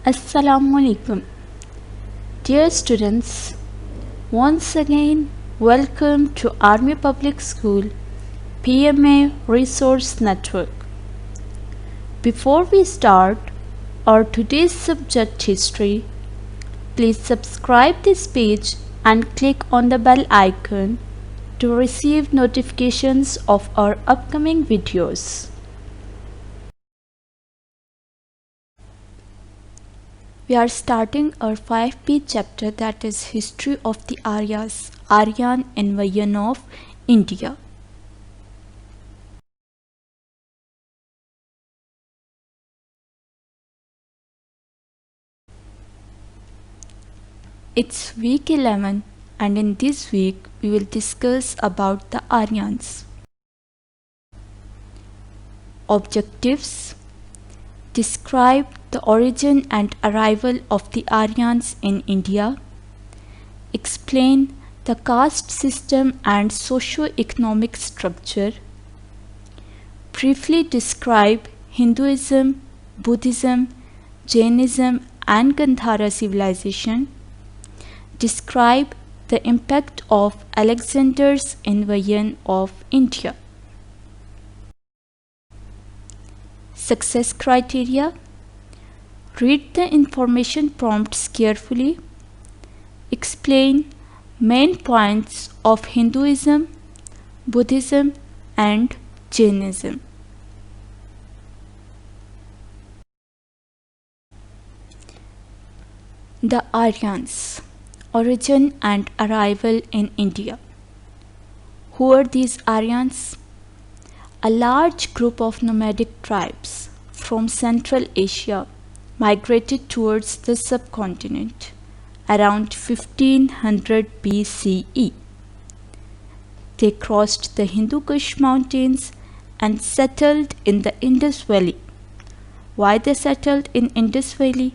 Assalamualaikum. Dear students, once again welcome to Army Public School PMA Resource Network. Before we start our today's subject history, please subscribe this page and click on the bell icon to receive notifications of our upcoming videos. We are starting our 5P chapter, that is History of the Aryas, Aryan Invasion of India. It's week 11 and in this week we will discuss about the Aryans. Objectives: describe the origin and arrival of the Aryans in India. Explain the caste system and socio-economic structure. Briefly describe Hinduism, Buddhism, Jainism and Gandhara civilization. Describe the impact of Alexander's invasion of India. Success criteria: read the information prompts carefully. Explain main points of Hinduism, Buddhism and Jainism. The Aryans, origin and arrival in India. Who are these Aryans? A large group of nomadic tribes from Central Asia migrated towards the subcontinent around 1500 BCE. They crossed the Hindu Kush mountains and settled in the Indus Valley. Why they settled in Indus Valley?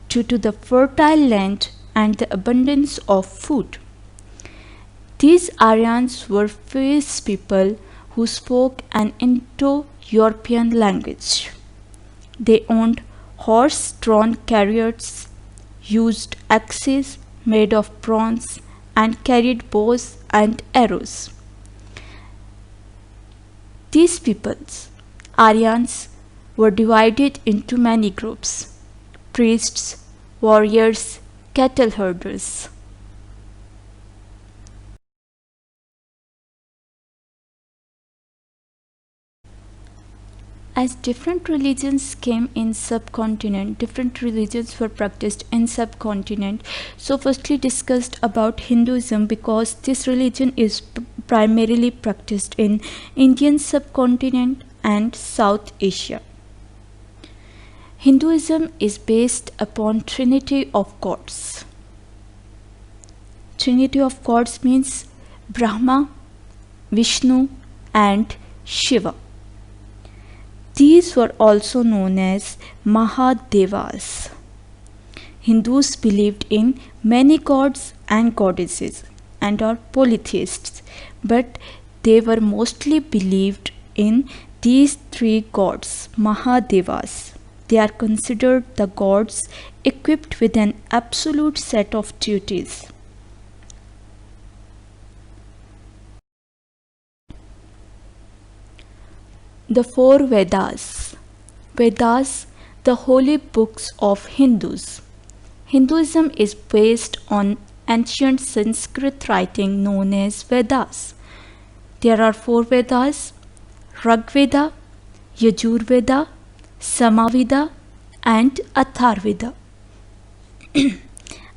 Due to the fertile land and the abundance of food. These Aryans were fierce people who spoke an Indo-European language. They owned horse-drawn chariots, used axes made of bronze, and carried bows and arrows. These peoples, Aryans, were divided into many groups: priests, warriors, cattle herders. As different religions came in subcontinent, different religions were practiced in subcontinent. So firstly discussed about Hinduism, because this religion is primarily practiced in Indian subcontinent and South Asia. Hinduism is based upon Trinity of gods. Trinity of gods means Brahma, Vishnu and Shiva. These were also known as Mahadevas. Hindus believed in many gods and goddesses and are polytheists, but they were mostly believed in these three gods, Mahadevas. They are considered the gods equipped with an absolute set of duties. The four Vedas. Vedas, the holy books of Hindus. Hinduism is based on ancient Sanskrit writing known as Vedas. There are four Vedas: Rigveda, Yajurveda, Samaveda and Atharveda.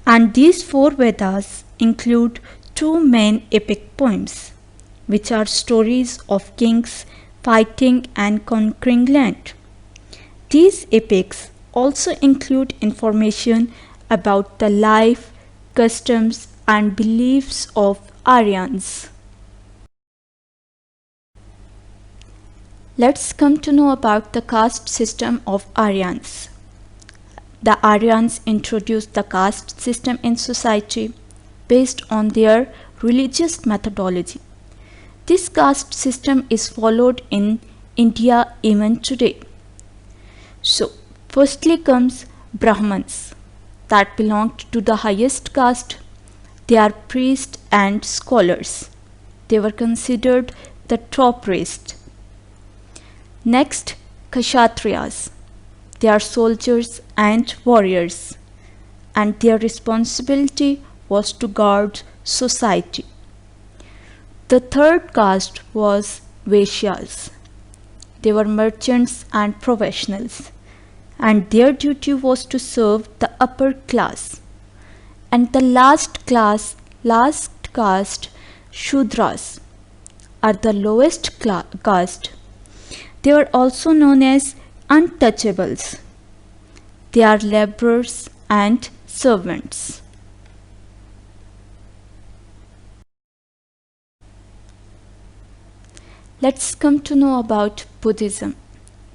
And these four Vedas include two main epic poems, which are stories of kings fighting and conquering land. These epics also include information about the life, customs and beliefs of Aryans. Let's come to know about the caste system of Aryans. The Aryans introduced the caste system in society based on their religious methodology. This caste system is followed in India even today. So, firstly comes Brahmins that belonged to the highest caste. They are priests and scholars. They were considered the top race. Next, Kshatriyas. They are soldiers and warriors, and their responsibility was to guard society. The third caste was Vaishyas. They were merchants and professionals, and their duty was to serve the upper class. And the last caste, Shudras, are the lowest caste. They were also known as untouchables. They are laborers and servants. Let's come to know about Buddhism.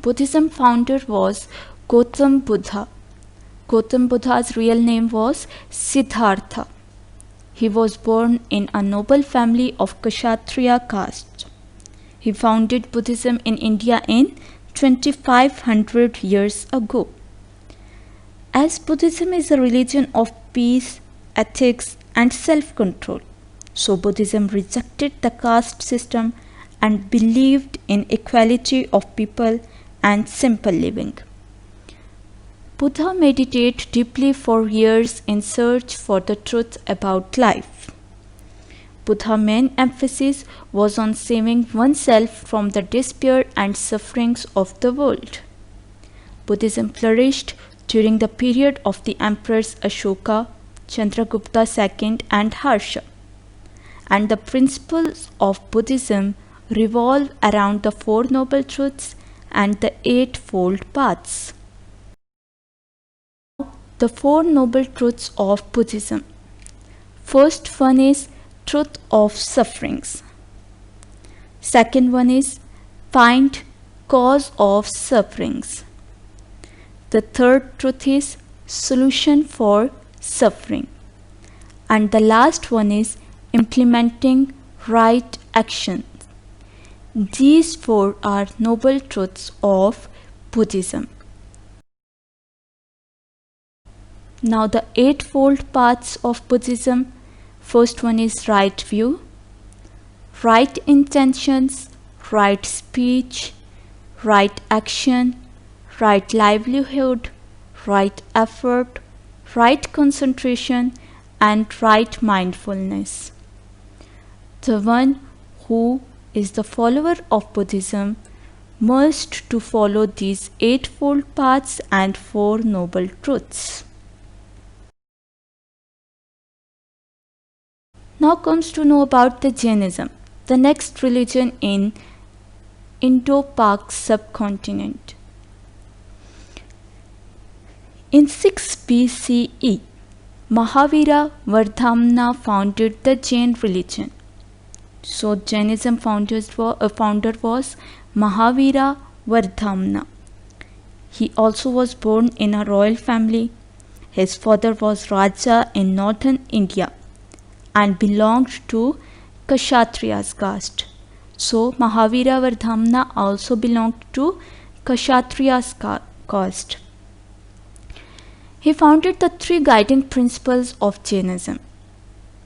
Buddhism founder was Gautam Buddha. Gautam Buddha's real name was Siddhartha. He was born in a noble family of Kshatriya caste. He founded Buddhism in India in 2500 years ago. As Buddhism is a religion of peace, ethics, and self-control, so Buddhism rejected the caste system and believed in equality of people and simple living. Buddha meditated deeply for years in search for the truth about life. Buddha's main emphasis was on saving oneself from the despair and sufferings of the world. Buddhism flourished during the period of the emperors Ashoka, Chandragupta II, and Harsha, and the principles of Buddhism revolve around the Four Noble Truths and the Eightfold Paths. The Four Noble Truths of Buddhism. First one is Truth of Sufferings. Second one is Find Cause of Sufferings. The third truth is Solution for Suffering. And the last one is Implementing Right Action. These four are noble truths of Buddhism. Now the Eightfold Paths of Buddhism. First one is right view, right intentions, right speech, right action, right livelihood, right effort, right concentration, and right mindfulness. The one who is the follower of Buddhism must to follow these Eightfold Paths and Four Noble Truths. Now comes to know about the Jainism, the next religion in Indo-Pak subcontinent. In 6 BCE, Mahavira Vardhamana founded the Jain religion. So Jainism founder was Mahavira Vardhamana. He also was born in a royal family. His father was Raja in northern India and belonged to Kshatriya's caste. So Mahavira Vardhamana also belonged to Kshatriya's caste. He founded the three guiding principles of Jainism.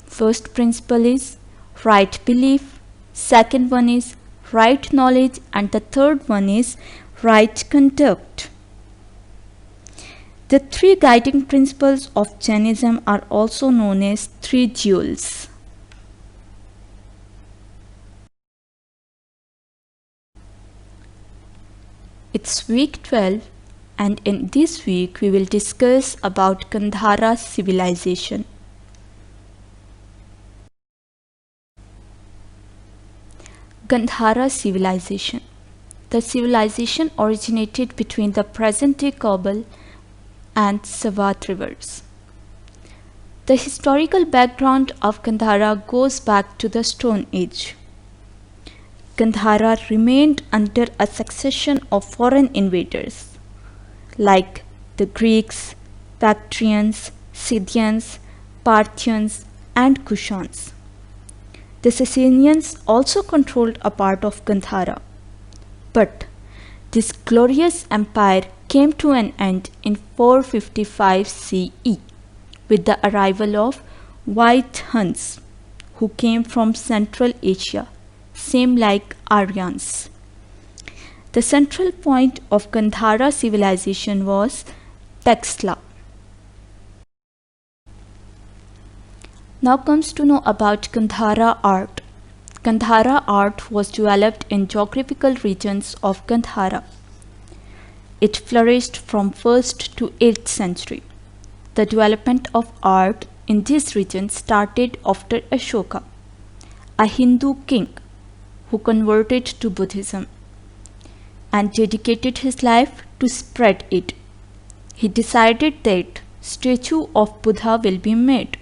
First principle is right belief, second one is right knowledge, and the third one is right conduct. The three guiding principles of Jainism are also known as three jewels. It's week 12, and in this week we will discuss about Gandhara civilization. Gandhara civilization. The civilization originated between the present-day Kabul and Swat rivers. The historical background of Gandhara goes back to the Stone Age. Gandhara remained under a succession of foreign invaders like the Greeks, Bactrians, Scythians, Parthians, and Kushans. The Sasanians also controlled a part of Gandhara, but this glorious empire came to an end in 455 CE with the arrival of white Huns who came from Central Asia, same like Aryans. The central point of Gandhara civilization was Taxila. Now comes to know about Gandhara art. Gandhara art was developed in geographical regions of Gandhara. It flourished from 1st to 8th century. The development of art in this region started after Ashoka, a Hindu king who converted to Buddhism and dedicated his life to spread it. He decided that statue of Buddha will be made.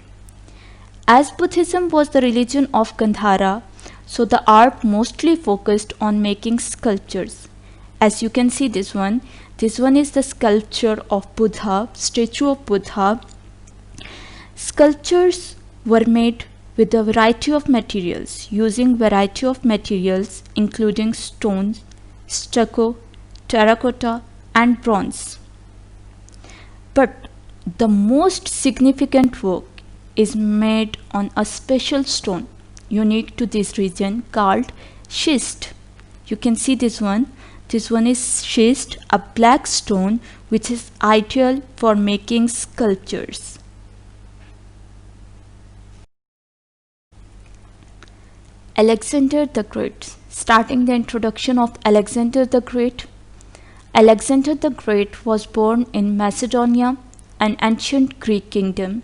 As Buddhism was the religion of Gandhara, so the art mostly focused on making sculptures. As you can see this one is the sculpture of Buddha, statue of Buddha. Sculptures were made with a variety of materials, using variety of materials including stones, stucco, terracotta and bronze. But the most significant work is made on a special stone unique to this region called schist. You can see this one. This one is schist, a black stone which is ideal for making sculptures. Alexander the Great. Starting the introduction of Alexander the Great. Alexander the Great was born in Macedonia, an ancient Greek kingdom,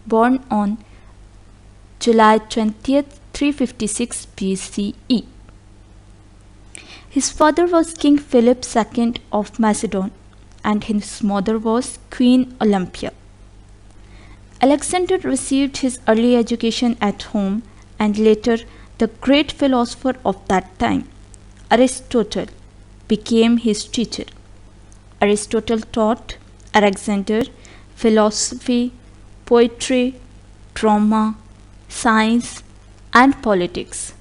born on July 20th, 356 BCE. His father was King Philip II of Macedon and his mother was Queen Olympia. Alexander received his early education at home and later the great philosopher of that time, Aristotle, became his teacher. Aristotle taught Alexander philosophy, poetry, drama, science, and politics.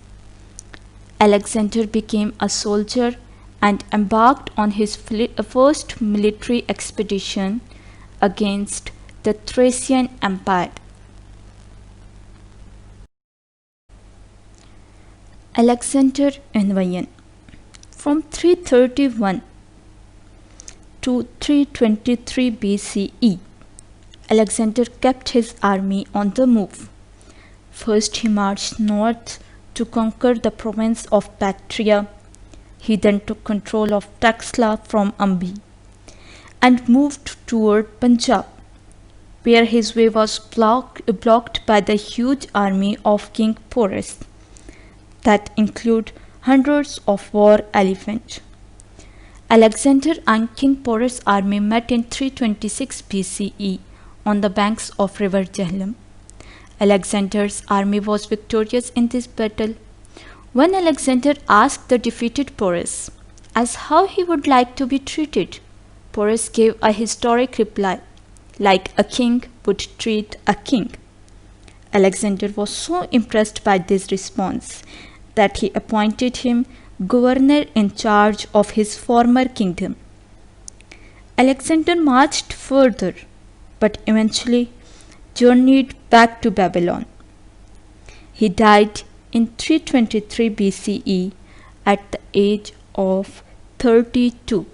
Alexander became a soldier and embarked on his first military expedition against the Thracian Empire. Alexander Invasion. From 331 to 323 BCE, Alexander kept his army on the move. First he marched north to conquer the province of Bactria. He then took control of Taxila from Ambi and moved toward Punjab, where his way was blocked by the huge army of King Porus that include hundreds of war elephants. Alexander and King Porus' army met in 326 BCE on the banks of river Jhelum. Alexander's army was victorious in this battle. When Alexander asked the defeated Porus as how he would like to be treated, Porus gave a historic reply, like a king would treat a king. Alexander was so impressed by this response that he appointed him governor in charge of his former kingdom. Alexander marched further, but eventually journeyed back to Babylon. He died in 323 BCE at the age of 32.